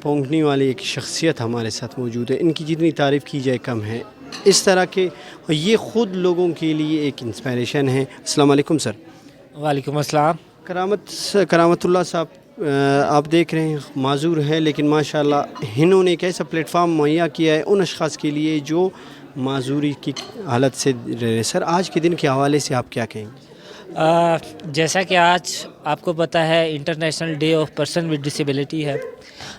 پونکنے والی ایک شخصیت ہمارے ساتھ موجود ہے، ان کی جتنی تعریف کی جائے کم ہے. اس طرح کے یہ خود لوگوں کے لیے ایک انسپائریشن ہے. السلام علیکم سر. وعلیکم السلام. کرامت اللہ صاحب، آپ دیکھ رہے ہیں معذور ہیں لیکن ماشاءاللہ انہوں نے ایک ایسا پلیٹ فارم مہیا کیا ہے ان اشخاص کے لیے جو معذوری کی حالت سے رہے. سر آج کے دن کے حوالے سے آپ کیا کہیں گے؟ جیسا کہ آج آپ کو پتہ ہے international day of person with disability ہے.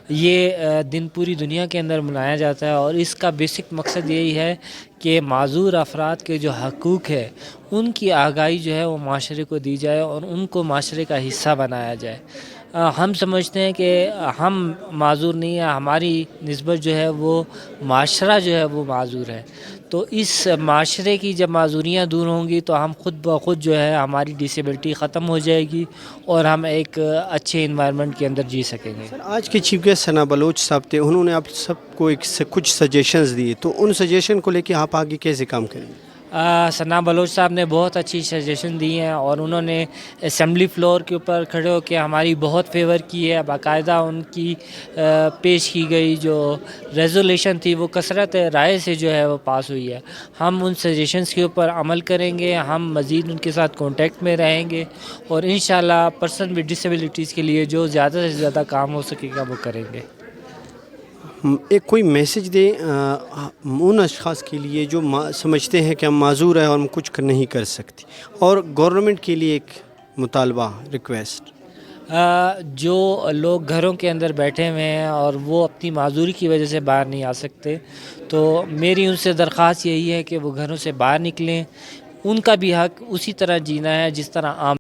یہ دن پوری دنیا کے اندر منایا جاتا ہے اور اس کا بیسک مقصد یہی ہے کہ معذور افراد کے جو حقوق ہے ان کی آگاہی جو ہے وہ معاشرے کو دی جائے اور ان کو معاشرے کا حصہ بنایا جائے. ہم سمجھتے ہیں کہ ہم معذور نہیں ہیں، ہماری نسبت جو ہے وہ معاشرہ جو ہے وہ معذور ہے. تو اس معاشرے کی جب معذوریاں دور ہوں گی تو ہم خود بخود جو ہے ہماری ڈسیبلٹی ختم ہو جائے گی اور ہم ایک اچھے انوائرمنٹ کے اندر جی سکیں گے. سر آج کے چیف گیسٹ ثنا بلوچ صاحب تھے، انہوں نے آپ سب کو کچھ سجیشنز دیے، تو ان سجیشن کو لے کے آپ آگے کیسے کام کریں گے؟ ثنا بلوچ صاحب نے بہت اچھی سجیشن دی ہیں اور انہوں نے اسمبلی فلور کے اوپر کھڑے ہو کے ہماری بہت فیور کی ہے. باقاعدہ ان کی پیش کی گئی جو ریزولیشن تھی وہ کثرت رائے سے جو ہے وہ پاس ہوئی ہے. ہم ان سجیشنز کے اوپر عمل کریں گے، ہم مزید ان کے ساتھ کانٹیکٹ میں رہیں گے اور انشاءاللہ پرسن ود ڈسیبلٹیز کے لیے جو زیادہ سے زیادہ کام ہو سکے گا وہ کریں گے. ایک کوئی میسج دیں ان اشخاص کے لیے جو سمجھتے ہیں کہ ہم معذور ہیں اور ہم کچھ نہیں کر سکتے، اور گورنمنٹ کے لیے ایک مطالبہ ریکویسٹ. جو لوگ گھروں کے اندر بیٹھے ہوئے ہیں اور وہ اپنی معذوری کی وجہ سے باہر نہیں آ سکتے، تو میری ان سے درخواست یہی ہے کہ وہ گھروں سے باہر نکلیں. ان کا بھی حق اسی طرح جینا ہے جس طرح عام